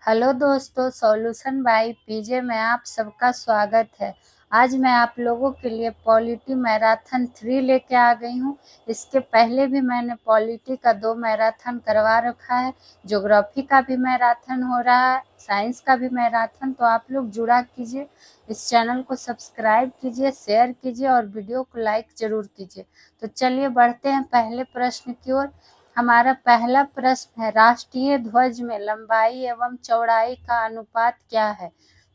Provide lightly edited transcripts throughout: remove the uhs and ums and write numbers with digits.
Hello दोस्तों, solution by PJ में आप सबका स्वागत है। आज मैं आप लोगों के लिए पॉलिटी मैराथन 3 लेके आ गई हूँ। इसके पहले भी मैंने पॉलिटी का 2 मैराथन करवा रखा है। ज्योग्राफी का भी मैराथन हो रहा है, साइंस का भी मैराथन। तो आप लोग जुड़ा कीजिए, इस चैनल को सब्सक्राइब कीजिए, शेयर कीजिए और वीडियो को लाइक जरूर कीजिए। तो चलिए बढ़ते हैं पहले प्रश्न की ओर। हमारा पहला प्रश्न है, राष्ट्रीय ध्वज में लंबाई एवं चौड़ाई का अनुपात क्या है।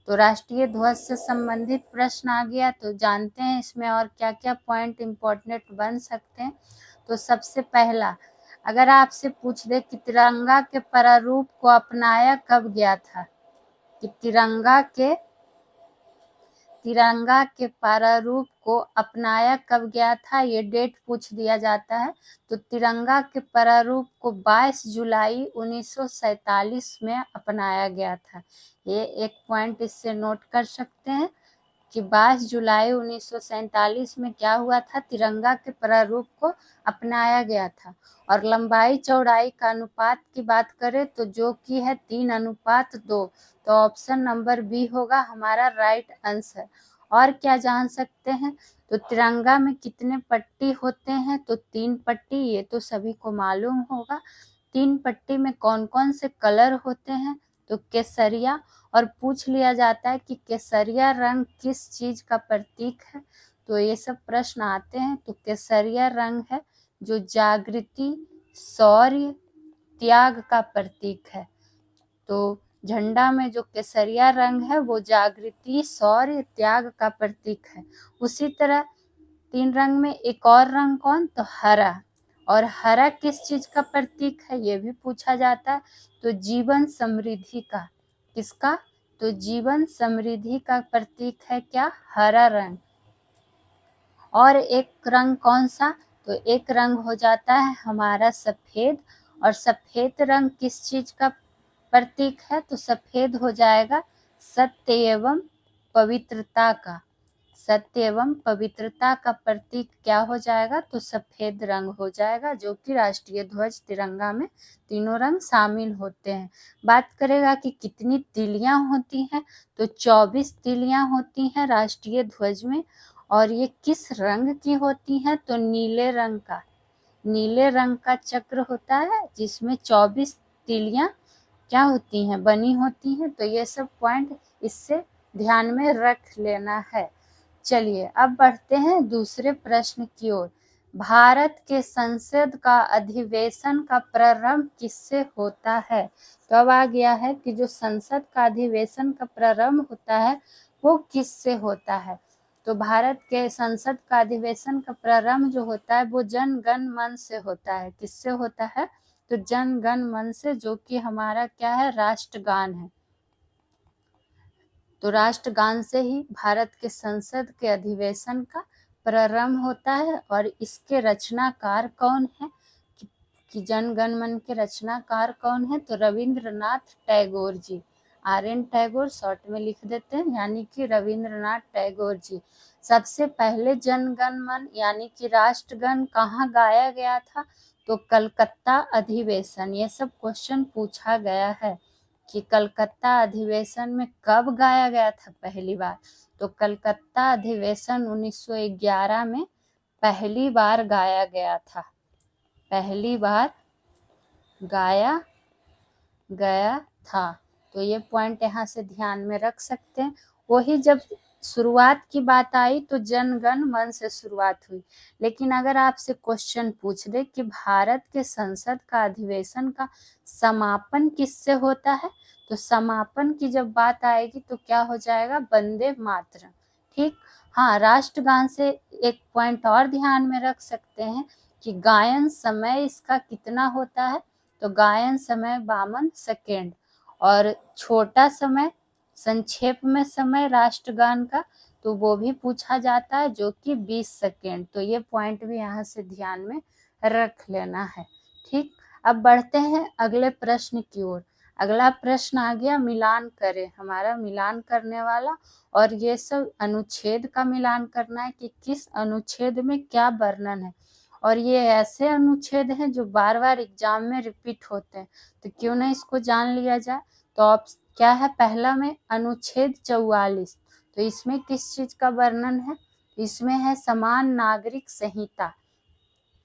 तो राष्ट्रीय ध्वज से संबंधित प्रश्न आ गया, तो जानते हैं इसमें और क्या क्या पॉइंट इम्पोर्टेंट बन सकते हैं। तो सबसे पहला, अगर आपसे पूछ दे कि तिरंगा के प्रारूप को अपनाया कब गया था, कि तिरंगा के प्रारूप को अपनाया कब गया था, ये डेट पूछ दिया जाता है। तो तिरंगा के प्रारूप को 22 जुलाई 1947 में अपनाया गया था। ये एक पॉइंट इससे नोट कर सकते हैं कि 22 जुलाई 1947 में क्या हुआ था, तिरंगा के प्रारूप को अपनाया गया था। और लंबाई चौड़ाई का अनुपात की बात करें तो जो कि है 3:2, तो ऑप्शन नंबर बी होगा हमारा राइट आंसर। और क्या जान सकते हैं, तो तिरंगा में कितने पट्टी होते हैं, तो 3 पट्टी, ये तो सभी को मालूम होगा। 3 पट्टी में कौन कौन से कलर होते हैं, तो केसरिया। और पूछ लिया जाता है कि केसरिया रंग किस चीज का प्रतीक है, तो ये सब प्रश्न आते हैं। तो केसरिया रंग है जो जागृति, शौर्य, त्याग का प्रतीक है। तो झंडा में जो केसरिया रंग है वो जागृति, शौर्य, त्याग का प्रतीक है। उसी तरह 3 रंग में एक और रंग कौन, तो हरा। और हरा किस चीज का प्रतीक है, ये भी पूछा जाता है। तो जीवन समृद्धि का, किसका, तो जीवन समृद्धि का प्रतीक है क्या, हरा रंग। और एक रंग कौन सा, तो एक रंग हो जाता है हमारा सफेद। और सफेद रंग किस चीज का प्रतीक है, तो सफेद हो जाएगा सत्य एवं पवित्रता का। सत्य एवं पवित्रता का प्रतीक क्या हो जाएगा, तो सफेद रंग हो जाएगा, जो कि राष्ट्रीय ध्वज तिरंगा में तीनों रंग शामिल होते हैं। बात करेगा कि कितनी तीलियां होती हैं, तो 24 तीलियां होती हैं राष्ट्रीय ध्वज में। और ये किस रंग की होती हैं, तो नीले रंग का। नीले रंग का चक्र होता है जिसमें 24 तीलियां क्या होती हैं, बनी होती हैं। तो ये सब पॉइंट इससे ध्यान में रख लेना है। चलिए अब बढ़ते हैं दूसरे प्रश्न की ओर। भारत के संसद का अधिवेशन का प्रारंभ किससे होता है। तो अब आ गया है कि जो संसद का अधिवेशन का प्रारंभ होता है वो किससे होता है। तो भारत के संसद का अधिवेशन का प्रारंभ जो होता है वो जन गण मन से होता है। किससे होता है, तो जन गण मन से, जो कि हमारा क्या है, राष्ट्रगान है। तो राष्ट्रगान से ही भारत के संसद के अधिवेशन का प्रारंभ होता है। और इसके रचनाकार कौन है, कि जन गण मन के रचनाकार कौन है, तो रविंद्रनाथ टैगोर जी। RN टैगोर शॉर्ट में लिख देते हैं, यानी कि रविंद्रनाथ टैगोर जी। सबसे पहले जन गण मन यानी कि राष्ट्रगान कहाँ गाया गया था, तो कलकत्ता अधिवेशन। ये सब क्वेश्चन पूछा गया है कि कलकत्ता अधिवेशन में कब गाया गया था पहली बार। तो कलकत्ता अधिवेशन 1911 में पहली बार गाया गया था। पहली बार गाया गया था। तो ये पॉइंट यहाँ से ध्यान में रख सकते हैं। वही जब शुरुआत की बात आई तो जन गण मन से शुरुआत हुई। लेकिन अगर आपसे क्वेश्चन पूछ दे कि भारत के संसद का अधिवेशन का समापन किससे होता है, तो समापन की जब बात आएगी तो क्या हो जाएगा, वंदे मातरम। ठीक, हाँ, राष्ट्रगान से एक पॉइंट और ध्यान में रख सकते हैं कि गायन समय इसका कितना होता है, तो गायन समय 52 सेकेंड। और छोटा समय, संक्षेप में समय राष्ट्रगान का, तो वो भी पूछा जाता है, जो कि 20 सेकेंड। तो ये पॉइंट भी यहाँ से ध्यान में रख लेना है। ठीक, अब बढ़ते हैं अगले प्रश्न की ओर। अगला प्रश्न आ गया, मिलान करें, हमारा मिलान करने वाला। और ये सब अनुच्छेद का मिलान करना है कि किस अनुच्छेद में क्या वर्णन है। और ये ऐसे अनुच्छेद हैं जो बार बार एग्जाम में रिपीट होते हैं, तो क्यों ना इसको जान लिया जाए। तो क्या है पहला में अनुच्छेद 44, तो इसमें किस चीज का वर्णन है? इसमें है समान नागरिक संहिता।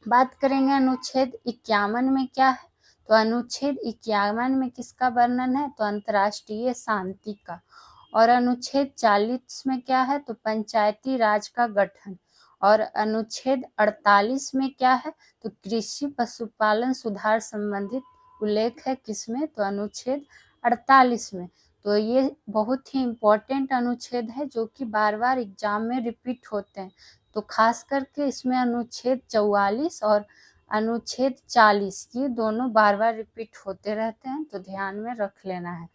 बात करेंगे अनुच्छेद 51 में क्या है, तो अनुच्छेद 51 में किसका वर्णन है, तो अंतर्राष्ट्रीय शांति का। और अनुच्छेद 40 में क्या है, तो पंचायती राज का गठन। और अनुच्छेद 48 में क्या है, तो कृषि पशुपालन सुधार संबंधित उल्लेख है किसमें, तो अनुच्छेद 48 में। तो ये बहुत ही इम्पोर्टेंट अनुच्छेद है जो कि बार बार एग्जाम में रिपीट होते हैं। तो खास करके इसमें अनुच्छेद 44 और अनुच्छेद 40 ये दोनों बार बार रिपीट होते रहते हैं, तो ध्यान में रख लेना है।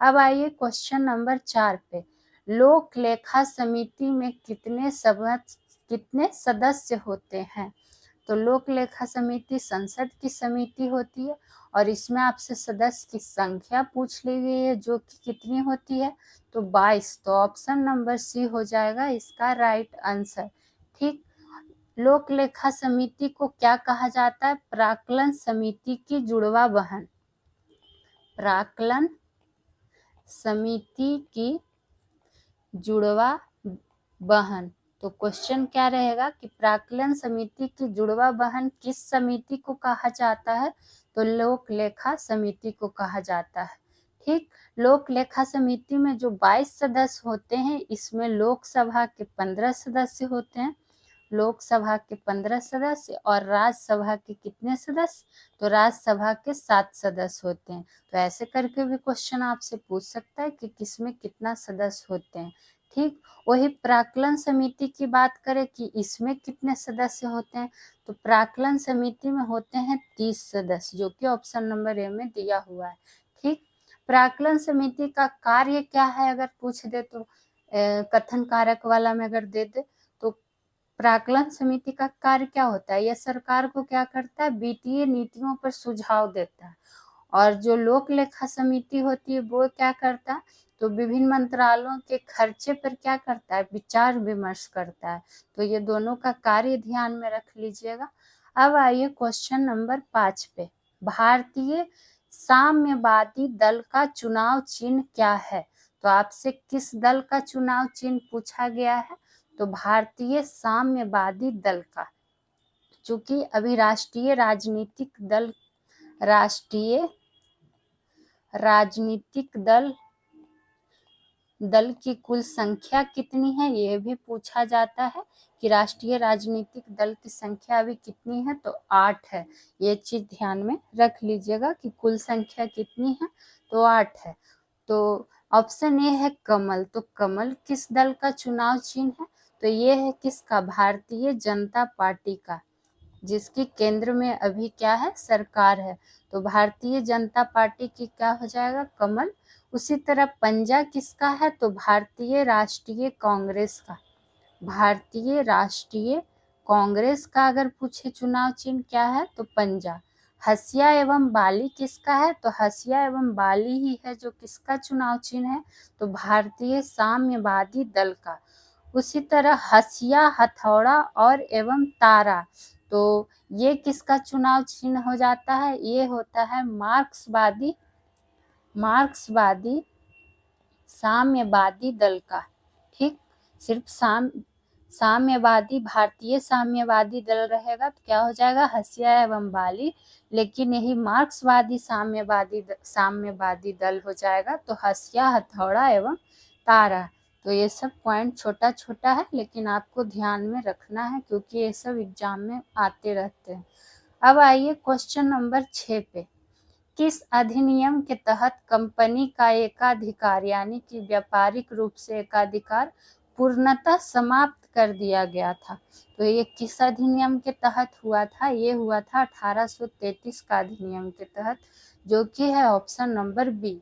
अब आइए क्वेश्चन नंबर 4 पे। लोक लेखा समिति में कितने सदस्य होते हैं? तो लोक लेखा समिति संसद की समिति होती है और इसमें आपसे सदस्य की संख्या पूछ ली गई है जो कि कितनी होती है, तो 22। तो ऑप्शन नंबर सी हो जाएगा इसका राइट आंसर। ठीक। लोक लेखा समिति को क्या कहा जाता है? प्राक्कलन समिति की जुड़वा बहन। प्राक्कलन समिति की जुड़वा बहन। तो क्वेश्चन क्या रहेगा कि प्राक्कलन समिति की जुड़वा बहन किस समिति को कहा जाता है? तो लोक लेखा समिति को कहा जाता है। ठीक। लोक लेखा समिति में जो 22 सदस्य होते हैं, इसमें लोकसभा के 15 सदस्य होते हैं, लोकसभा के 15 सदस्य, और राज्यसभा के कितने सदस्य? तो राज्यसभा के 7 सदस्य होते हैं। तो ऐसे करके भी क्वेश्चन आपसे पूछ सकता है कि किसमें कितना सदस्य होते हैं। ठीक। वही प्राक्कलन समिति की बात करें कि इसमें कितने सदस्य होते हैं, तो प्राक्कलन समिति में होते हैं 30 सदस्य, जो कि ऑप्शन नंबर ए में दिया हुआ है। ठीक। प्राक्कलन समिति का कार्य क्या है अगर पूछ दे तो कथन कारक वाला में अगर दे दे तो प्राक्कलन समिति का कार्य क्या होता है? यह सरकार को क्या करता है? वित्तीय नीतियों पर सुझाव देता है। और जो लोक लेखा समिति होती है वो क्या करता है? तो विभिन्न मंत्रालयों के खर्चे पर क्या करता है? विचार विमर्श करता है। तो ये दोनों का कार्य ध्यान में रख लीजिएगा। अब आइए क्वेश्चन नंबर 5 पे। भारतीय साम्यवादी दल का चुनाव चिन्ह क्या है? तो आपसे किस दल का चुनाव चिन्ह पूछा गया है? तो भारतीय साम्यवादी दल का। चूंकि अभी राष्ट्रीय राजनीतिक दल की कुल संख्या कितनी है, ये भी पूछा जाता है कि राष्ट्रीय राजनीतिक दल की संख्या अभी कितनी है, तो 8 है। ये चीज ध्यान में रख लीजिएगा कि कुल संख्या कितनी है, तो 8 है। तो ऑप्शन ए है कमल। तो कमल किस दल का चुनाव चिन्ह है? तो ये है किसका? भारतीय जनता पार्टी का, जिसकी केंद्र में अभी क्या है? सरकार है। तो भारतीय जनता पार्टी की क्या हो जाएगा? कमल। उसी तरह पंजा किसका है? तो भारतीय राष्ट्रीय कांग्रेस का। भारतीय राष्ट्रीय कांग्रेस का अगर पूछे चुनाव चिन्ह क्या है, तो पंजा। हसिया एवं बाली किसका है? तो हसिया एवं बाली ही है जो किसका चुनाव चिन्ह है, तो भारतीय साम्यवादी दल का। उसी तरह हसिया, हथौड़ा और एवं तारा, तो ये किसका चुनाव चिन्ह हो जाता है? ये होता है मार्क्सवादी साम्यवादी दल का। ठीक। सिर्फ साम्यवादी, भारतीय साम्यवादी दल रहेगा तो क्या हो जाएगा? हसिया एवं बाली। लेकिन यही मार्क्सवादी साम्यवादी दल हो जाएगा तो हसिया, हथौड़ा एवं तारा। तो ये सब पॉइंट छोटा छोटा है लेकिन आपको ध्यान में रखना है क्योंकि ये सब एग्जाम में आते रहते हैं। अब आइए क्वेश्चन नंबर 6 पे। किस अधिनियम के तहत कंपनी का एकाधिकार यानी कि व्यापारिक रूप से एकाधिकार पूर्णतः समाप्त कर दिया गया था? तो ये किस अधिनियम के तहत हुआ था? ये हुआ था 1833 का अधिनियम के तहत, जो कि है ऑप्शन नंबर बी।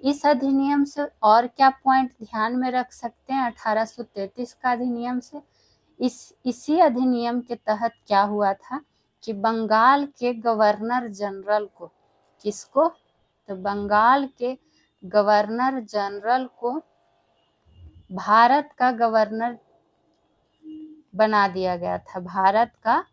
इस अधिनियम से और क्या पॉइंट ध्यान में रख सकते हैं? 1833 का अधिनियम से इसी अधिनियम के तहत क्या हुआ था कि बंगाल के गवर्नर जनरल को, किसको? तो बंगाल के गवर्नर जनरल को भारत का गवर्नर बना दिया गया था। भारत का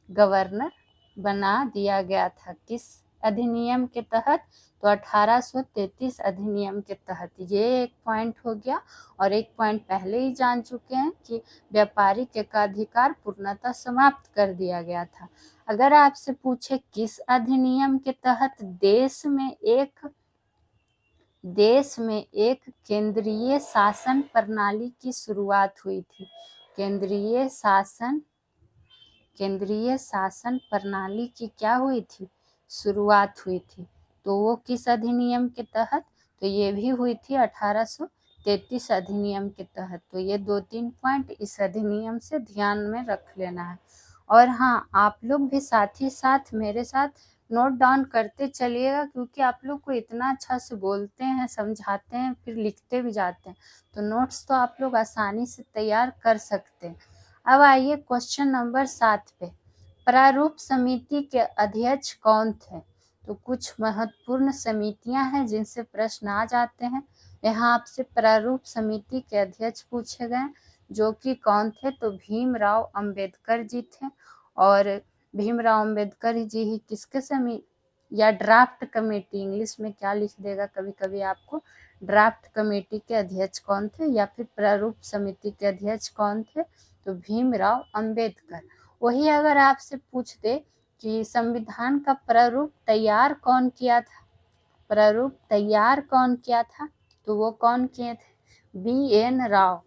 गवर्नर बना दिया गया था। किस अधिनियम के तहत? तो 1833 अधिनियम के तहत। ये एक पॉइंट हो गया। और एक पॉइंट पहले ही जान चुके हैं कि व्यापारिक एकाधिकार पूर्णतः समाप्त कर दिया गया था। अगर आपसे पूछे किस अधिनियम के तहत देश में एक केंद्रीय शासन प्रणाली की शुरुआत हुई थी? केंद्रीय शासन प्रणाली की क्या हुई थी? शुरुआत हुई थी। तो वो किस अधिनियम के तहत? तो ये भी हुई थी 1833 अधिनियम के तहत। तो ये 2-3 पॉइंट इस अधिनियम से ध्यान में रख लेना है। और हाँ, आप लोग भी साथ ही साथ मेरे साथ नोट डाउन करते चलिएगा, क्योंकि आप लोग को इतना अच्छा से बोलते हैं, समझाते हैं, फिर लिखते भी जाते हैं, तो नोट्स तो आप लोग आसानी से तैयार कर सकते हैं। अब आइए क्वेश्चन नंबर 7 पे। प्रारूप समिति के अध्यक्ष कौन थे? तो कुछ महत्वपूर्ण समितियां हैं जिनसे प्रश्न आ जाते हैं। यहाँ आपसे प्रारूप समिति के अध्यक्ष पूछे गए, जो कि कौन थे? तो भीमराव अंबेडकर जी थे। और भीमराव अंबेडकर जी ही किसके समिति या ड्राफ्ट कमेटी, इंग्लिश में क्या लिख देगा कभी कभी आपको, ड्राफ्ट कमेटी के अध्यक्ष कौन थे या फिर प्रारूप समिति के अध्यक्ष कौन थे? तो भीमराव अंबेडकर। वही अगर आपसे पूछ दे कि संविधान का प्रारूप तैयार कौन किया था, तो वो कौन किए थे? BN राव।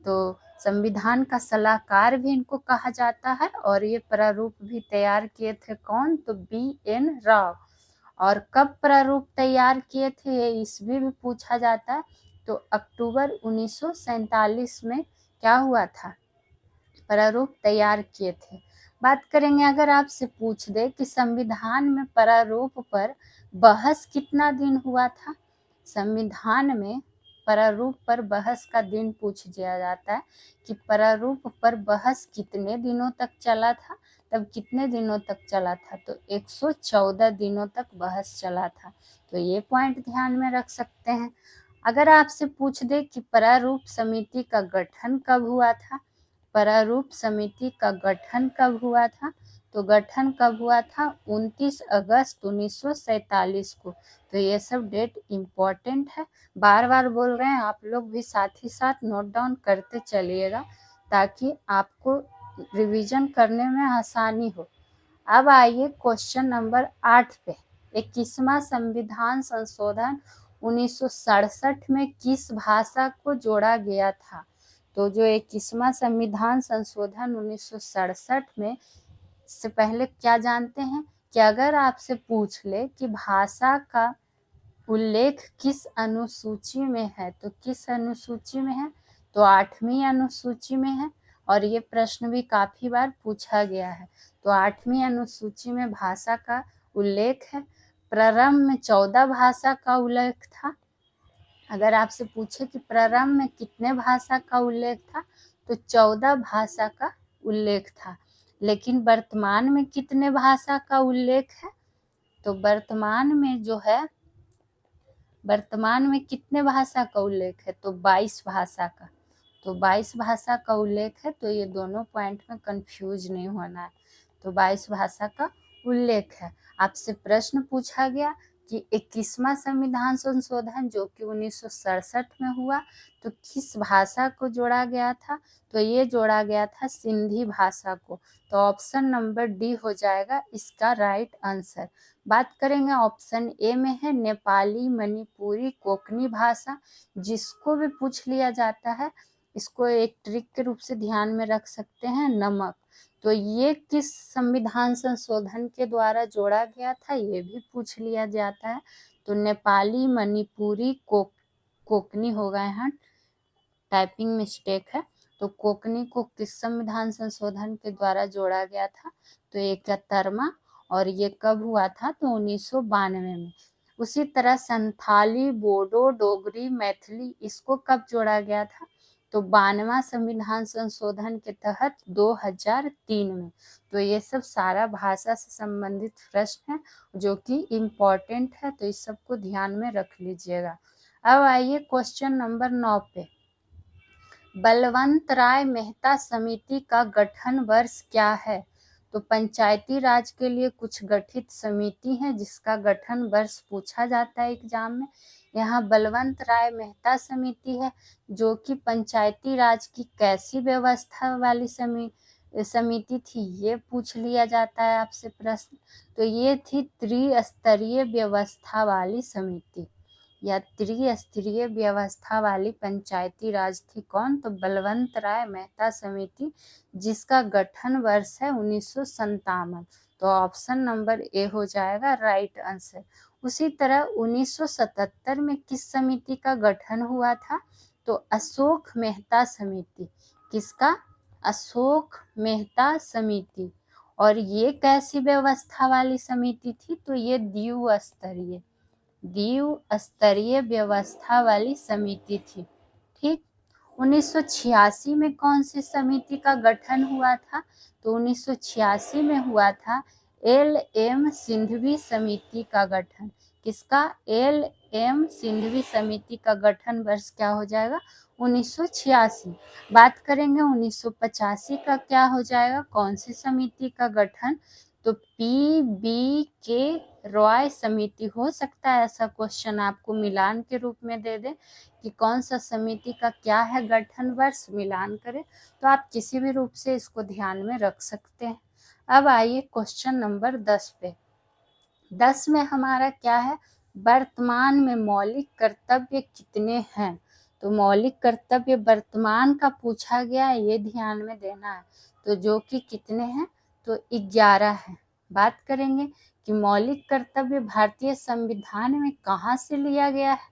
तो संविधान का सलाहकार भी इनको कहा जाता है। और ये प्रारूप भी तैयार किए थे कौन? तो BN राव। और कब प्रारूप तैयार किए थे, ये ईस्वी भी पूछा जाता है। तो अक्टूबर 1947 में क्या हुआ था? प्रारूप तैयार किए थे। बात करेंगे, अगर आपसे पूछ दे कि संविधान में प्रारूप पर बहस कितना दिन हुआ था? संविधान में प्रारूप पर बहस का दिन पूछ दिया जाता है कि प्रारूप पर बहस कितने दिनों तक चला था। तब कितने दिनों तक चला था? तो 114 दिनों तक बहस चला था। तो ये पॉइंट ध्यान में रख सकते हैं। अगर आपसे पूछ दे कि प्रारूप समिति का गठन कब हुआ था? प्रारूप समिति का गठन कब हुआ था? तो गठन कब हुआ था? 29 अगस्त 1947 को। तो ये सब डेट इम्पोर्टेंट है, बार बार बोल रहे हैं, आप लोग भी साथ ही साथ नोट डाउन करते चलिएगा ताकि आपको रिवीजन करने में आसानी हो। अब आइए क्वेश्चन नंबर 8 पे। 21वां संविधान संशोधन 1967 में किस भाषा को जोड़ा गया था? तो जो 21वां संविधान संशोधन 1967 में, से पहले क्या जानते हैं कि अगर आपसे पूछ ले कि भाषा का उल्लेख किस अनुसूची में है, तो किस अनुसूची में है? तो 8वीं अनुसूची में है। और ये प्रश्न भी काफी बार पूछा गया है। तो 8वीं अनुसूची में भाषा का उल्लेख है। प्रारंभ में 14 भाषा का उल्लेख था। अगर आपसे पूछे कि प्रारंभ में कितने भाषा का उल्लेख था, तो 14 भाषा का उल्लेख था। लेकिन वर्तमान में कितने भाषा का उल्लेख है? तो वर्तमान में कितने भाषा का उल्लेख है? तो 22 भाषा का। तो 22 भाषा का उल्लेख है। तो ये दोनों पॉइंट में कंफ्यूज नहीं होना है। तो 22 भाषा का उल्लेख है। आपसे प्रश्न पूछा गया कि 21वां संविधान संशोधन जो कि 1967 में हुआ, तो किस भाषा को जोड़ा गया था? तो ये जोड़ा गया था सिंधी भाषा को। तो ऑप्शन नंबर डी हो जाएगा इसका राइट आंसर। बात करेंगे, ऑप्शन ए में है नेपाली, मणिपुरी, कोंकणी भाषा, जिसको भी पूछ लिया जाता है। इसको एक ट्रिक के रूप से ध्यान में रख सकते हैं, नमक। तो ये किस संविधान संशोधन के द्वारा जोड़ा गया था, ये भी पूछ लिया जाता है। तो नेपाली, मणिपुरी, कोंकणी होगा, यहाँ टाइपिंग मिस्टेक है। तो कोंकणी को किस संविधान संशोधन के द्वारा जोड़ा गया था? तो 71वां। और ये कब हुआ था? तो 1992 में। उसी तरह संथाली, बोडो, डोगरी, मैथिली, इसको कब जोड़ा गया था? तो 92वां संविधान संशोधन के तहत 2003 में। तो ये सब सारा भाषा से संबंधित प्रश्न है जो कि इम्पोर्टेंट है, तो इस सबको ध्यान में रख लीजिएगा। अब आइए क्वेश्चन नंबर 9 पे। बलवंत राय मेहता समिति का गठन वर्ष क्या है? तो पंचायती राज के लिए कुछ गठित समिति है जिसका गठन वर्ष पूछा जाता है एग्जाम में। यहाँ बलवंत राय मेहता समिति है जो कि पंचायती राज की कैसी व्यवस्था वाली समिति थी, ये पूछ लिया जाता है आपसे प्रश्न। तो ये थी त्रिस्तरीय व्यवस्था वाली समिति या त्रिस्तरीय व्यवस्था वाली पंचायती राज थी। कौन? तो बलवंत राय मेहता समिति, जिसका गठन वर्ष है 1957। तो ऑप्शन नंबर ए हो जाएगा राइट आंसर। उसी तरह 1977 में किस समिति का गठन हुआ था? तो अशोक मेहता समिति। किसका? अशोक मेहता समिति। और ये कैसी व्यवस्था वाली समिति थी? तो ये द्विस्तरीय व्यवस्था वाली समिति थी। ठीक। 1986 में कौन सी समिति का गठन हुआ था? तो 1986 में हुआ था एल.एम. सिंघवी समिति का गठन। किसका? एल.एम. सिंघवी समिति का गठन वर्ष क्या हो जाएगा? 1986। बात करेंगे 1985 का क्या हो जाएगा? कौन सी समिति का गठन? तो पी.बी.के. रॉय समिति। हो सकता है ऐसा क्वेश्चन आपको मिलान के रूप में दे दे कि कौन सा समिति का क्या है गठन वर्ष, मिलान करें, तो आप किसी भी रूप से इसको ध्यान में रख सकते हैं। अब आइए क्वेश्चन नंबर 10 पे। 10 में हमारा क्या है? वर्तमान में मौलिक कर्तव्य कितने हैं? तो मौलिक कर्तव्य वर्तमान का पूछा गया है, ये ध्यान में देना है। तो जो कि कितने हैं? तो 11 है। बात करेंगे कि मौलिक कर्तव्य भारतीय संविधान में कहाँ से लिया गया है?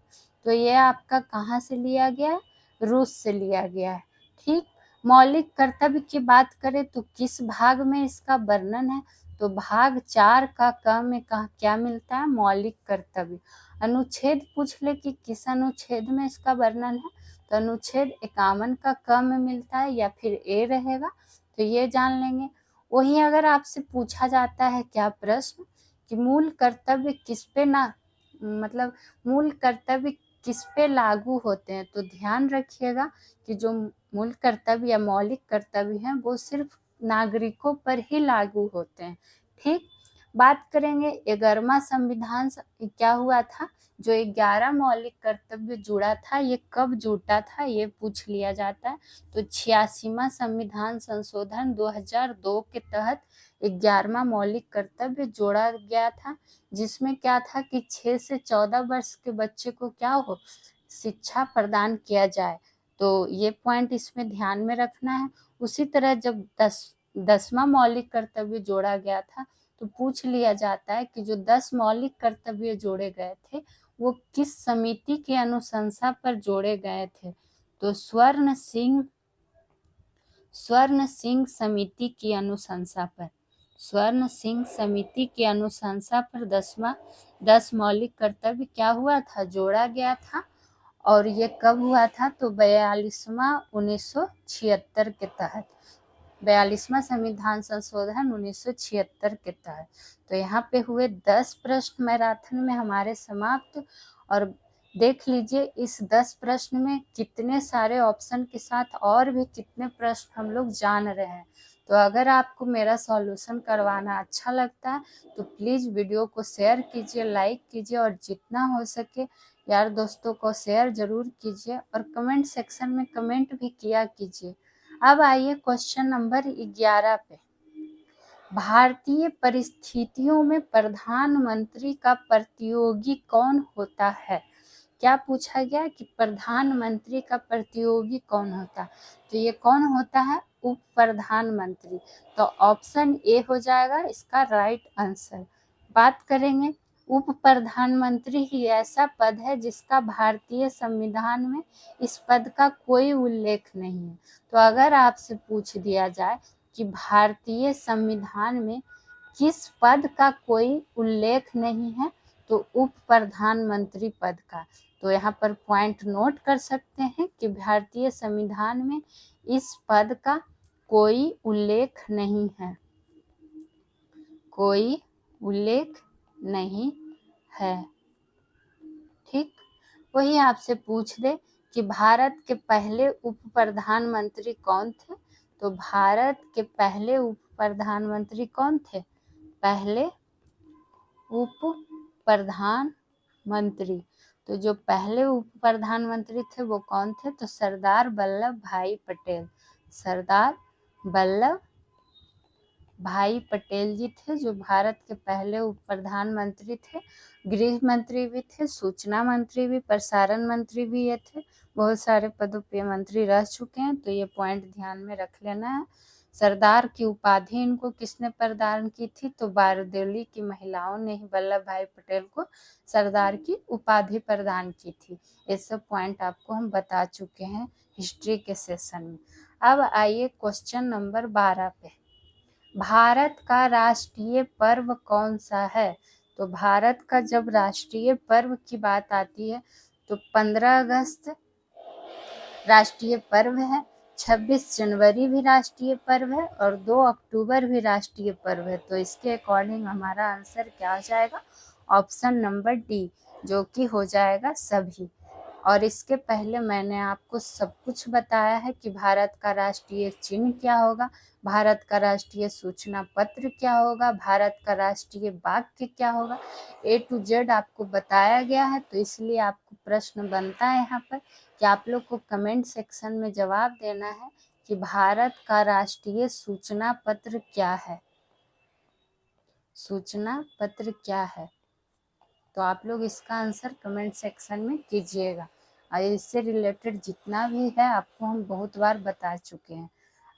तो ये आपका कहाँ से लिया गया है? रूस से लिया गया है। ठीक। मौलिक कर्तव्य की बात करें तो किस भाग में इसका वर्णन है? तो भाग 4 का क में क्या मिलता है? मौलिक कर्तव्य। अनुच्छेद पूछ ले कि किस अनुच्छेद में इसका वर्णन है? तो अनुच्छेद 51 का क में मिलता है या फिर ए रहेगा, तो ये जान लेंगे। वही अगर आपसे पूछा जाता है क्या प्रश्न कि मूल कर्तव्य किस पे मूल कर्तव्य किस पे लागू होते हैं, तो ध्यान रखिएगा कि जो मूल कर्तव्य या मौलिक कर्तव्य हैं वो सिर्फ नागरिकों पर ही लागू होते हैं। ठीक। बात करेंगे 11वां संविधान क्या हुआ था? जो 11 मौलिक कर्तव्य जुड़ा था, ये कब जुटा था, ये पूछ लिया जाता है। तो 86वां संविधान संशोधन 2002 के तहत 11वां मौलिक कर्तव्य जोड़ा गया था, जिसमें क्या था कि 6 से 14 वर्ष के बच्चे को क्या हो, शिक्षा प्रदान किया जाए। तो ये पॉइंट इसमें ध्यान में रखना है। उसी तरह जब 10वां मौलिक कर्तव्य जोड़ा गया था तो पूछ लिया जाता है कि जो 10 मौलिक कर्तव्य जोड़े गए थे वो किस समिति की अनुशंसा पर जोड़े गए थे? तो स्वर्ण सिंह समिति की अनुशंसा पर। स्वर्ण सिंह समिति की अनुशंसा पर 10 मौलिक कर्तव्य क्या हुआ था? जोड़ा गया था। और ये कब हुआ था? तो 42वां 1976 के तहत। 42वां संविधान संशोधन 1976 के तहत। तो यहाँ पे हुए 10 प्रश्न मैराथन में हमारे समाप्त। और देख लीजिए इस 10 प्रश्न में कितने सारे ऑप्शन के साथ और भी कितने प्रश्न हम लोग जान रहे हैं। तो अगर आपको मेरा सॉल्यूशन करवाना अच्छा लगता है तो प्लीज़ वीडियो को शेयर कीजिए, लाइक कीजिए और जितना हो सके यार दोस्तों को शेयर जरूर कीजिए और कमेंट सेक्शन में कमेंट भी किया कीजिए। अब आइए क्वेश्चन नंबर 11 पे। भारतीय परिस्थितियों में प्रधानमंत्री का प्रतियोगी कौन होता है? क्या पूछा गया कि प्रधानमंत्री का प्रतियोगी कौन होता है? तो ये कौन होता है? उप प्रधानमंत्री। तो ऑप्शन ए हो जाएगा इसका राइट आंसर। बात करेंगे उप प्रधानमंत्री ही ऐसा पद है जिसका भारतीय संविधान में इस पद का कोई उल्लेख नहीं है। तो अगर आपसे पूछ दिया जाए कि भारतीय संविधान में किस पद का कोई उल्लेख नहीं है, तो उप प्रधानमंत्री पद का। तो यहाँ पर पॉइंट नोट कर सकते हैं कि भारतीय संविधान में इस पद का कोई उल्लेख नहीं है, कोई उल्लेख नहीं है। ठीक। वही आपसे पूछ दे कि भारत के पहले उप प्रधानमंत्री कौन थे? तो भारत के पहले उप प्रधानमंत्री कौन थे? पहले उप प्रधानमंत्री, तो जो पहले उप प्रधानमंत्री थे वो कौन थे? तो सरदार वल्लभ भाई पटेल। सरदार वल्लभ भाई पटेल जी थे जो भारत के पहले उप प्रधानमंत्री थे। गृह मंत्री भी थे, सूचना मंत्री भी, प्रसारण मंत्री भी ये थे। बहुत सारे पदों पे मंत्री रह चुके हैं, तो ये पॉइंट ध्यान में रख लेना है। सरदार की उपाधि इनको किसने प्रदान की थी? तो बारदोली की महिलाओं ने ही वल्लभ भाई पटेल को सरदार की उपाधि प्रदान की थी। ये सब पॉइंट आपको हम बता चुके हैं हिस्ट्री के सेशन में। अब आइए क्वेश्चन नंबर 12 पे। भारत का राष्ट्रीय पर्व कौन सा है? तो भारत का जब राष्ट्रीय पर्व की बात आती है तो 15 अगस्त राष्ट्रीय पर्व है, 26 जनवरी भी राष्ट्रीय पर्व है और 2 अक्टूबर भी राष्ट्रीय पर्व है। तो इसके अकॉर्डिंग हमारा आंसर क्या हो जाएगा? ऑप्शन नंबर डी, जो कि हो जाएगा सभी। और इसके पहले मैंने आपको सब कुछ बताया है कि भारत का राष्ट्रीय चिन्ह क्या होगा, भारत का राष्ट्रीय सूचना पत्र क्या होगा, भारत का राष्ट्रीय वाक्य क्या होगा, A to Z आपको बताया गया है। तो इसलिए आपको प्रश्न बनता है यहाँ पर कि आप लोग को कमेंट सेक्शन में जवाब देना है कि भारत का राष्ट्रीय सूचना पत्र क्या है। सूचना पत्र क्या है? तो आप लोग इसका आंसर कमेंट सेक्शन में कीजिएगा। और इससे रिलेटेड जितना भी है आपको हम बहुत बार बता चुके हैं।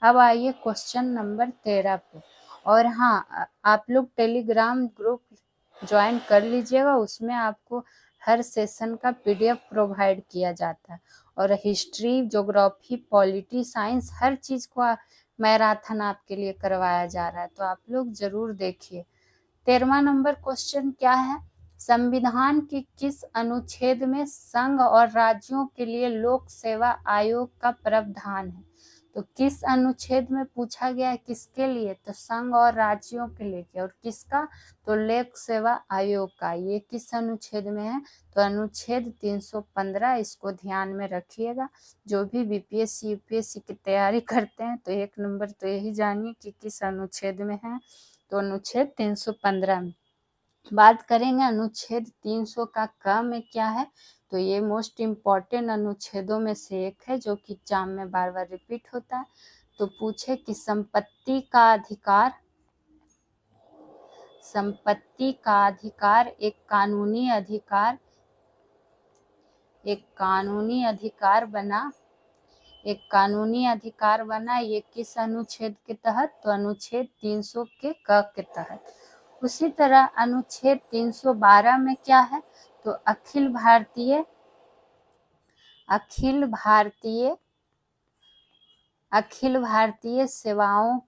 अब आइए क्वेश्चन नंबर 13 पे। और हाँ, आप लोग टेलीग्राम ग्रुप ज्वाइन कर लीजिएगा, उसमें आपको हर सेशन का PDF प्रोवाइड किया जाता है और हिस्ट्री, ज्योग्राफी, पॉलिटी, साइंस हर चीज़ को मैराथन आपके लिए करवाया जा रहा है, तो आप लोग जरूर देखिए। 13वां नंबर क्वेश्चन क्या है? संविधान के किस अनुच्छेद में संघ और राज्यों के लिए लोक सेवा आयोग का प्रावधान है? तो किस अनुच्छेद में पूछा गया है, किसके लिए? तो संघ और राज्यों के लिए। और किसका? तो लोक सेवा आयोग का। ये किस अनुच्छेद में है? तो अनुच्छेद 315। इसको ध्यान में रखिएगा। जो भी BPSC UPSC की तैयारी करते हैं तो 1 नंबर तो यही जानिए कि किस अनुच्छेद में है। तो अनुच्छेद 315 में। बात करेंगे अनुच्छेद 300 का क में क्या है? तो ये मोस्ट इम्पॉर्टेंट अनुच्छेदों में से एक है जो कि एग्जाम में बार बार रिपीट होता है। तो पूछे कि संपत्ति का अधिकार एक कानूनी अधिकार बना। ये किस अनुच्छेद के तहत? तो अनुच्छेद 300 के क के तहत। उसी तरह अनुच्छेद 312 में क्या है? तो अखिल भारतीय सेवाओं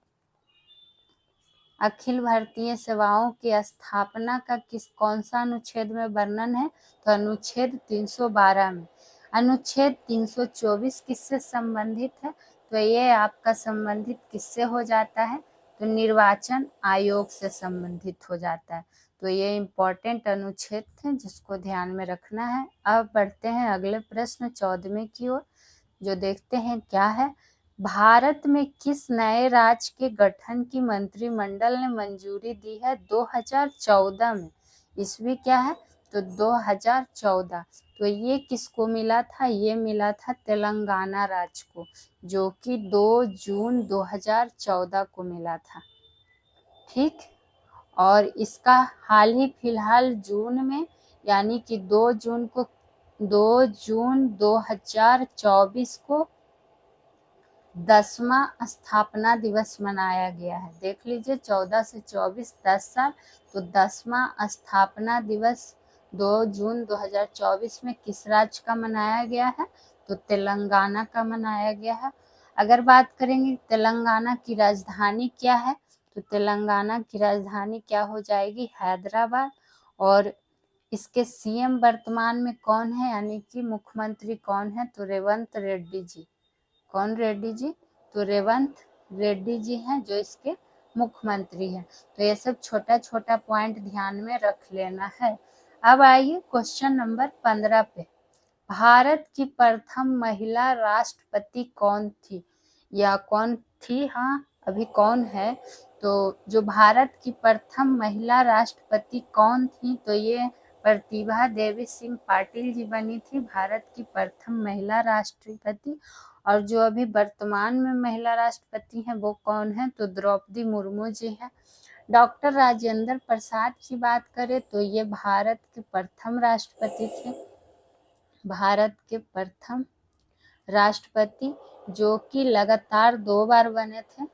की स्थापना का कौन सा अनुच्छेद में वर्णन है? तो अनुच्छेद 312 में। अनुच्छेद 324 किससे संबंधित है? तो ये आपका संबंधित किससे हो जाता है? तो निर्वाचन आयोग से संबंधित हो जाता है। तो ये इम्पोर्टेंट अनुच्छेद थे जिसको ध्यान में रखना है। अब बढ़ते हैं अगले प्रश्न 14वें की ओर, जो देखते हैं क्या है। भारत में किस नए राज्य के गठन की मंत्रिमंडल ने मंजूरी दी है 2014 में? ईस्वी क्या है? तो 2014। तो ये किसको मिला था? ये मिला था तेलंगाना राज्य को, जो कि 2 जून 2014 को मिला था। ठीक। और इसका हाल ही फिलहाल जून में, यानी कि 2 जून 2024 को 10वां स्थापना दिवस मनाया गया है। देख लीजिए 14 से 24 10 साल। तो 10वां स्थापना दिवस 2 जून 2024 में किस राज्य का मनाया गया है? तो तेलंगाना का मनाया गया है। अगर बात करेंगे तेलंगाना की राजधानी क्या है? तो तेलंगाना की राजधानी क्या हो जाएगी? हैदराबाद। और इसके CM वर्तमान में कौन है, यानी कि मुख्यमंत्री कौन है? तो रेवंत रेड्डी जी। कौन रेड्डी जी? तो रेवंत रेड्डी जी हैं जो इसके मुख्यमंत्री हैं। तो ये सब छोटा छोटा पॉइंट ध्यान में रख लेना है। अब आइए क्वेश्चन नंबर 15 पे। भारत की प्रथम महिला राष्ट्रपति कौन थी? या कौन थी, हाँ अभी कौन है। तो जो भारत की प्रथम महिला राष्ट्रपति कौन थी, तो ये प्रतिभा देवी सिंह पाटिल जी बनी थी भारत की प्रथम महिला राष्ट्रपति। और जो अभी वर्तमान में महिला राष्ट्रपति हैं वो कौन है, तो द्रौपदी मुर्मू जी हैं। डॉक्टर राजेंद्र प्रसाद की बात करें तो ये भारत के प्रथम राष्ट्रपति थे, भारत के प्रथम राष्ट्रपति जो कि लगातार 2 बार बने थे।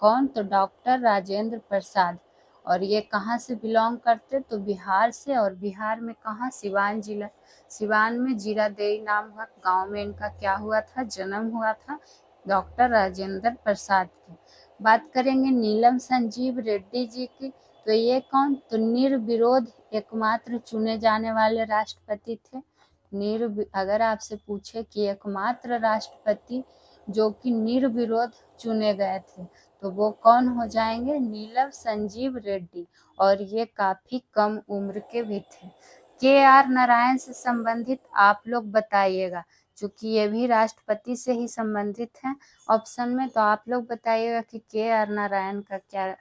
कौन, तो डॉक्टर राजेंद्र प्रसाद। और ये कहाँ से बिलोंग करते, तो बिहार से। और बिहार में कहाँ, सिवान जिला, सिवान में जीरादेई नाम हुआ गांव में इनका क्या हुआ था, जन्म हुआ था, डॉक्टर राजेंद्र प्रसाद की। बात करेंगे नीलम संजीव रेड्डी जी की, तो ये कौन, तो निर्विरोध एकमात्र चुने जाने वाले राष्ट्रपति थे। अगर आपसे पूछे कि एकमात्र राष्ट्रपति जो कि निर्विरोध चुने गए थे, तो वो कौन हो जाएंगे, नीलम संजीव रेड्डी। और ये काफी कम उम्र के भी थे। के.आर. नारायण से संबंधित आप लोग बताइएगा, चूंकि ये भी राष्ट्रपति से ही संबंधित हैं ऑप्शन में, तो आप लोग बताइएगा कि के.आर. नारायण का क्या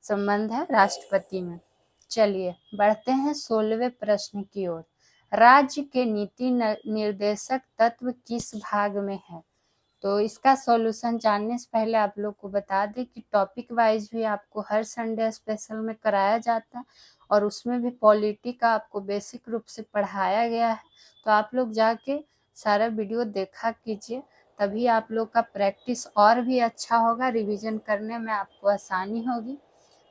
संबंध है राष्ट्रपति में। चलिए बढ़ते हैं 16वें प्रश्न की ओर। राज्य के नीति निर्देशक तत्व किस भाग में है, तो इसका सॉल्यूशन जानने से पहले आप लोग को बता दें कि टॉपिक वाइज भी आपको हर संडे स्पेशल में कराया जाता है और उसमें भी पॉलिटी का आपको बेसिक रूप से पढ़ाया गया है। तो आप लोग जाके सारा वीडियो देखा कीजिए, तभी आप लोग का प्रैक्टिस और भी अच्छा होगा, रिवीजन करने में आपको आसानी होगी।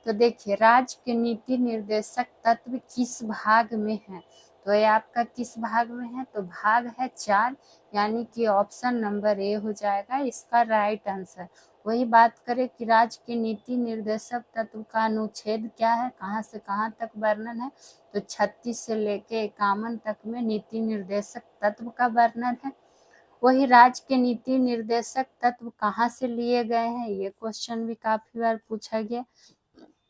तो देखिए, राज्य के नीति निर्देशक तत्व किस भाग में है, तो ये आपका किस भाग में है, तो भाग है 4, यानी कि ऑप्शन नंबर ए हो जाएगा इसका राइट आंसर। वही बात करें कि राज्य के नीति निर्देशक तत्व का अनुच्छेद क्या है, कहाँ से कहाँ तक वर्णन है, तो 36 से लेके 51 तक में नीति निर्देशक तत्व का वर्णन है। वही राज्य के नीति निर्देशक तत्व कहाँ से लिए गए हैं, ये क्वेश्चन भी काफी बार पूछा गया।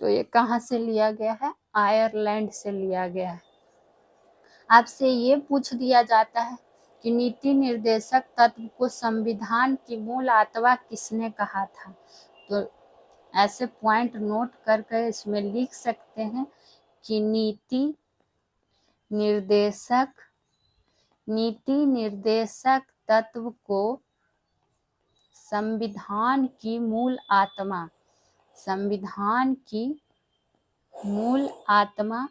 तो ये कहाँ से लिया गया है, आयरलैंड से लिया गया है। आपसे ये पूछ दिया जाता है कि नीति निर्देशक तत्व को संविधान की मूल आत्मा किसने कहा था, तो ऐसे पॉइंट नोट करके इसमें लिख सकते हैं कि नीति निर्देशक तत्व को संविधान की मूल आत्मा,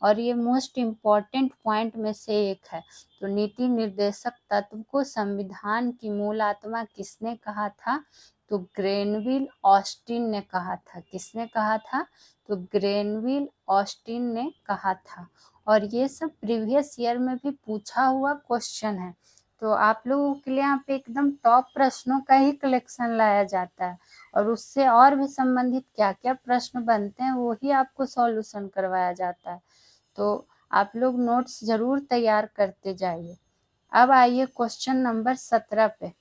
और ये मोस्ट इम्पॉर्टेंट पॉइंट में से एक है। तो नीति निर्देशक तत्व को संविधान की मूल आत्मा किसने कहा था, तो ग्रेनविल ऑस्टिन ने कहा था। किसने कहा था, तो ग्रेनविल ऑस्टिन ने कहा था। और ये सब प्रीवियस ईयर में भी पूछा हुआ क्वेश्चन है। तो आप लोगों के लिए यहाँ पे एकदम टॉप प्रश्नों का ही कलेक्शन लाया जाता है, और उससे और भी संबंधित क्या क्या प्रश्न बनते हैं वो ही आपको सॉल्यूशन करवाया जाता है। तो आप लोग नोट्स जरूर तैयार करते जाइए। अब आइए क्वेश्चन नंबर 17 पे।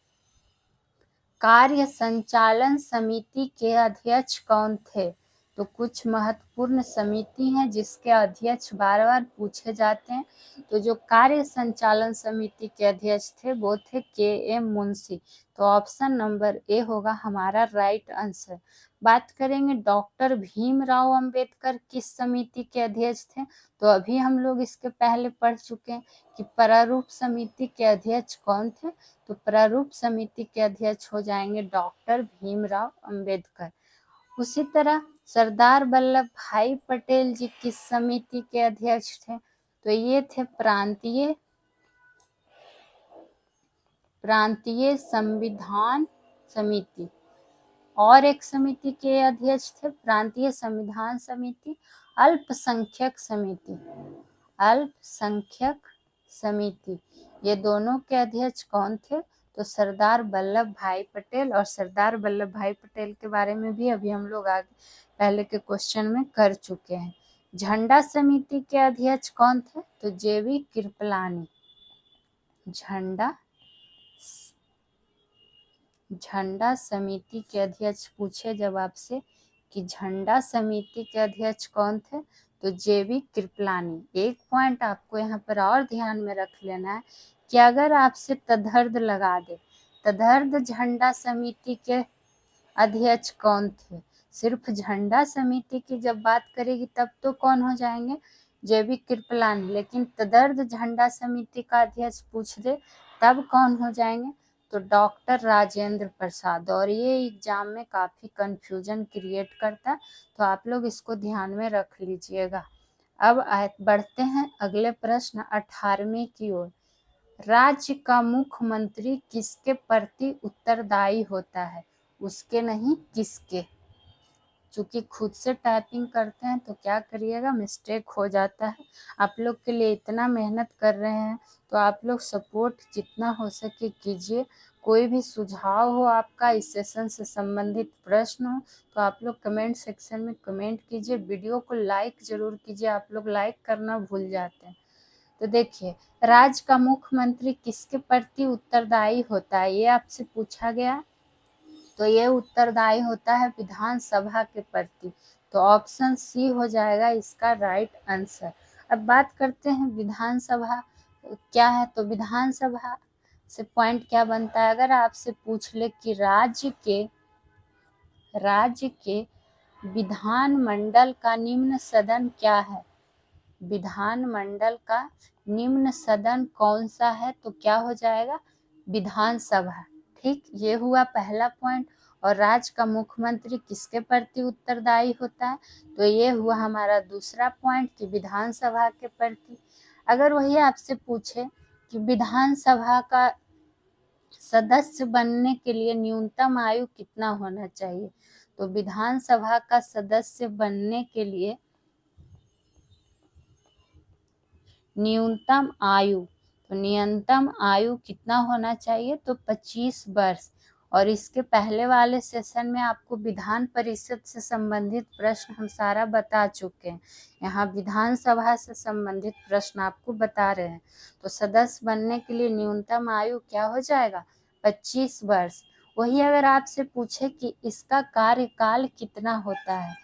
कार्य संचालन समिति के अध्यक्ष कौन थे, तो कुछ महत्वपूर्ण समिति हैं जिसके अध्यक्ष बार बार पूछे जाते हैं। तो जो कार्य संचालन समिति के अध्यक्ष थे वो थे के.एम. मुंशी। तो ऑप्शन नंबर ए होगा हमारा राइट आंसर। बात करेंगे डॉक्टर भीमराव अंबेडकर किस समिति के अध्यक्ष थे, तो अभी हम लोग इसके पहले पढ़ चुके हैं कि प्रारूप समिति के अध्यक्ष कौन थे, तो प्रारूप समिति के अध्यक्ष हो जाएंगे डॉक्टर भीमराव अंबेडकर। उसी तरह सरदार वल्लभ भाई पटेल जी किस समिति के अध्यक्ष थे, तो ये थे प्रांतीय संविधान समिति। और एक समिति के अध्यक्ष थे प्रांतीय संविधान समिति, अल्पसंख्यक समिति। ये दोनों के अध्यक्ष कौन थे, तो सरदार वल्लभ भाई पटेल। और सरदार वल्लभ भाई पटेल के बारे में भी अभी हम लोग आगे पहले के क्वेश्चन में कर चुके हैं। झंडा समिति के अध्यक्ष कौन थे, तो जे.वी. कृपलानी। झंडा समिति के अध्यक्ष पूछे जब आपसे कि झंडा समिति के अध्यक्ष कौन थे, तो जे.वी. कृपलानी। एक पॉइंट आपको यहाँ पर और ध्यान में रख लेना है कि अगर आपसे तदर्थ लगा दे तदर्थ झंडा समिति के अध्यक्ष कौन थे? सिर्फ झंडा समिति की जब बात करेगी तब तो कौन हो जाएंगे? जेबी कृपलानी। लेकिन तदर्थ झंडा समिति का अध्यक्ष पूछ दे तब कौन हो जाएंगे? तो डॉक्टर राजेंद्र प्रसाद। और ये एग्जाम में काफी कंफ्यूजन क्रिएट करता है, तो आप लोग इसको ध्यान में रख लीजिएगा। अब बढ़ते हैं अगले प्रश्न 18वें की ओर। राज्य का मुख्यमंत्री किसके प्रति उत्तरदायी होता है? उसके नहीं, किसके। चूंकि खुद से टाइपिंग करते हैं तो क्या करिएगा, मिस्टेक हो जाता है। आप लोग के लिए इतना मेहनत कर रहे हैं तो आप लोग सपोर्ट जितना हो सके कीजिए। कोई भी सुझाव हो आपका, इस सेशन से संबंधित प्रश्न हो तो आप लोग कमेंट सेक्शन में कमेंट कीजिए। वीडियो को लाइक जरूर कीजिए, आप लोग लाइक करना भूल जाते हैं। तो देखिए, राज्य का मुख्यमंत्री किसके प्रति उत्तरदायी होता है, ये आपसे पूछा गया। तो ये उत्तरदायी होता है विधानसभा के प्रति। तो ऑप्शन सी हो जाएगा इसका राइट आंसर। अब बात करते हैं विधानसभा क्या है। तो विधानसभा से पॉइंट क्या बनता है, अगर आपसे पूछ ले कि राज्य के विधानमंडल का निम्न सदन क्या है, विधानमंडल का निम्न सदन कौन सा है, तो क्या हो जाएगा, विधानसभा। ठीक, ये हुआ पहला पॉइंट। और राज्य का मुख्यमंत्री किसके प्रति उत्तरदायी होता है, तो ये हुआ हमारा दूसरा पॉइंट कि विधानसभा के प्रति। अगर वही आपसे पूछे कि विधानसभा का सदस्य बनने के लिए न्यूनतम आयु कितना होना चाहिए, तो विधानसभा का सदस्य बनने के लिए न्यूनतम आयु कितना होना चाहिए, तो 25 वर्ष। और इसके पहले वाले सेशन में आपको विधान परिषद से संबंधित प्रश्न हम सारा बता चुके हैं। यहाँ विधानसभा से संबंधित प्रश्न आपको बता रहे हैं। तो सदस्य बनने के लिए न्यूनतम आयु क्या हो जाएगा, 25 वर्ष। वही अगर आपसे पूछे कि इसका कार्यकाल कितना होता है,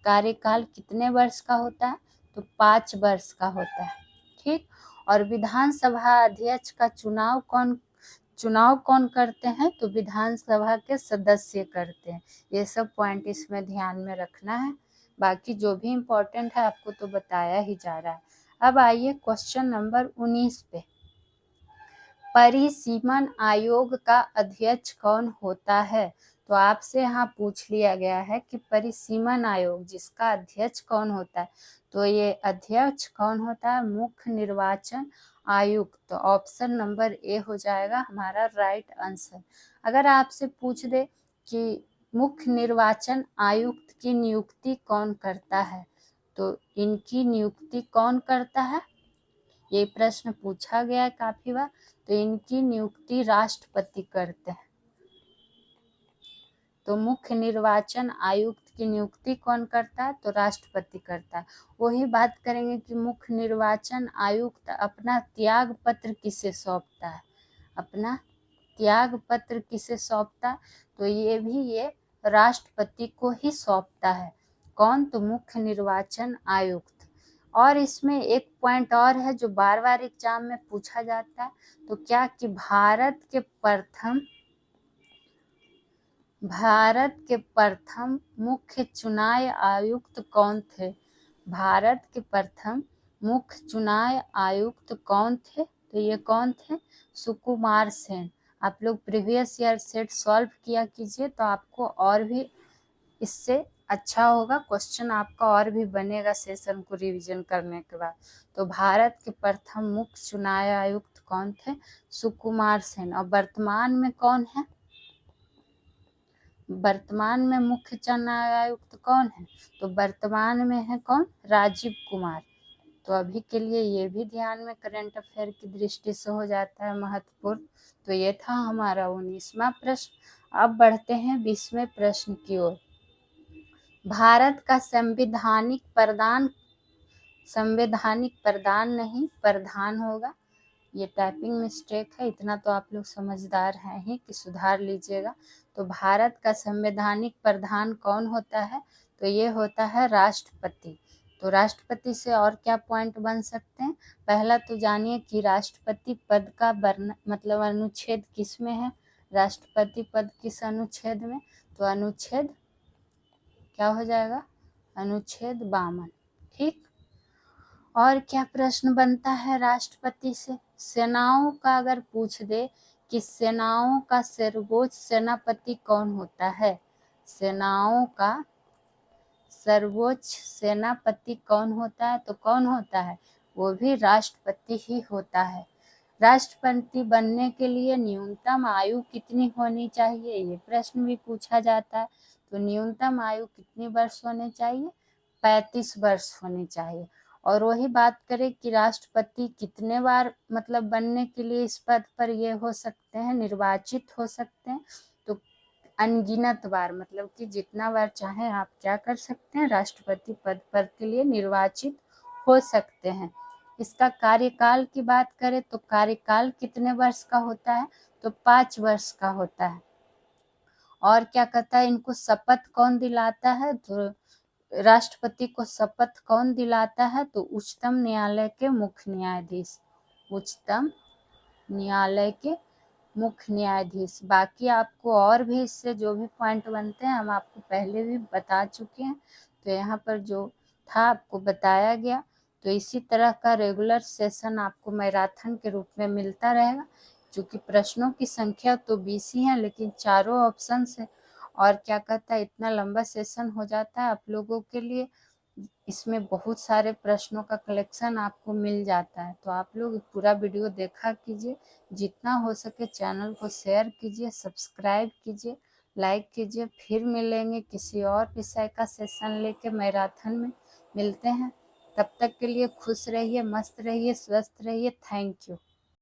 कार्यकाल कितने वर्ष का होता है, तो 5 वर्ष का होता है। ठीक, और विधानसभा अध्यक्ष का चुनाव कौन करते हैं, तो विधानसभा के सदस्य करते हैं। ये सब पॉइंट इसमें ध्यान में रखना है। बाकी जो भी इम्पोर्टेंट है आपको तो बताया ही जा रहा है। अब आइए क्वेश्चन नंबर 19 पे। परिसीमन आयोग का अध्यक्ष कौन होता है, तो आपसे यहाँ पूछ लिया गया है कि परिसीमन आयोग जिसका अध्यक्ष कौन होता है, तो ये अध्यक्ष कौन होता है, मुख्य निर्वाचन आयुक्त। तो ऑप्शन नंबर ए हो जाएगा हमारा राइट आंसर। अगर आपसे पूछ दे कि मुख्य निर्वाचन आयुक्त की नियुक्ति कौन करता है, तो इनकी नियुक्ति कौन करता है, ये प्रश्न पूछा गया है काफी बार। तो इनकी नियुक्ति राष्ट्रपति करते हैं। तो मुख्य निर्वाचन आयुक्त की नियुक्ति कौन करता है, तो राष्ट्रपति करता है। वही बात करेंगे कि मुख्य निर्वाचन आयुक्त अपना त्याग पत्र किसे सौंपता है, अपना त्याग पत्र किसे सौंपता है, तो ये राष्ट्रपति को ही सौंपता है। कौन, तो मुख्य निर्वाचन आयुक्त। और इसमें एक पॉइंट और है जो बार बार एग्जाम में पूछा जाता है, तो क्या कि भारत के प्रथम मुख्य चुनाव आयुक्त कौन थे, भारत के प्रथम मुख्य चुनाव आयुक्त कौन थे, तो ये कौन थे, सुकुमार सेन। आप लोग प्रीवियस ईयर सेट सॉल्व किया कीजिए तो आपको और भी इससे अच्छा होगा, क्वेश्चन आपका और भी बनेगा सेशन को रिवीजन करने के बाद। तो भारत के प्रथम मुख्य चुनाव आयुक्त कौन थे, सुकुमार सेन। और वर्तमान में कौन है, वर्तमान में मुख्य चुनाव आयुक्त कौन है, तो वर्तमान में है कौन, राजीव कुमार। तो अभी के लिए ये भी ध्यान में करंट अफेयर की दृष्टि से हो जाता है महत्वपूर्ण। तो ये था हमारा 19वां प्रश्न। अब बढ़ते हैं 20वें प्रश्न की ओर। भारत का संवैधानिक प्रधान नहीं, प्रधान होगा। ये टाइपिंग मिस्टेक है, इतना तो आप लोग समझदार हैं ही कि सुधार लीजिएगा। तो भारत का संवैधानिक प्रधान कौन होता है, तो ये होता है राष्ट्रपति। तो राष्ट्रपति से और क्या पॉइंट बन सकते हैं, पहला तो जानिए कि राष्ट्रपति पद का मतलब अनुच्छेद किस में है, राष्ट्रपति पद किस अनुच्छेद में? तो अनुच्छेद क्या हो जाएगा? अनुच्छेद 52। ठीक। और क्या प्रश्न बनता है राष्ट्रपति से? सेनाओं का अगर पूछ दे कि सेनाओं का सर्वोच्च सेनापति कौन होता है, सेनाओं का सर्वोच्च सेनापति कौन होता है, तो कौन होता है? वो भी राष्ट्रपति ही होता है। राष्ट्रपति बनने के लिए न्यूनतम आयु कितनी होनी चाहिए, ये प्रश्न भी पूछा जाता है। तो न्यूनतम आयु कितनी वर्ष होनी चाहिए? 35 वर्ष होनी चाहिए। और वही बात करें कि राष्ट्रपति कितने बार मतलब बनने के लिए इस पद पर ये हो सकते हैं, निर्वाचित हो सकते हैं, तो अनगिनत बार, मतलब कि जितना बार चाहे आप क्या कर सकते हैं, राष्ट्रपति पद पर के लिए निर्वाचित हो सकते हैं। इसका कार्यकाल की बात करें तो कार्यकाल कितने वर्ष का होता है? तो 5 वर्ष का होता है। और क्या कहता है, इनको शपथ कौन दिलाता है? तो राष्ट्रपति को शपथ कौन दिलाता है? तो उच्चतम न्यायालय के मुख्य न्यायाधीश, उच्चतम न्यायालय के मुख्य न्यायाधीश। बाकी आपको और भी इससे जो भी पॉइंट बनते हैं हम आपको पहले भी बता चुके हैं, तो यहाँ पर जो था आपको बताया गया। तो इसी तरह का रेगुलर सेशन आपको मैराथन के रूप में मिलता रहेगा, क्योंकि प्रश्नों की संख्या तो 20 ही है, लेकिन चारों ऑप्शन से और क्या कहता है इतना लंबा सेशन हो जाता है आप लोगों के लिए। इसमें बहुत सारे प्रश्नों का कलेक्शन आपको मिल जाता है। तो आप लोग पूरा वीडियो देखा कीजिए, जितना हो सके चैनल को शेयर कीजिए, सब्सक्राइब कीजिए, लाइक कीजिए। फिर मिलेंगे किसी और विषय का सेशन लेके, मैराथन में मिलते हैं। तब तक के लिए खुश रहिए, मस्त रहिए, स्वस्थ रहिए। Thank you.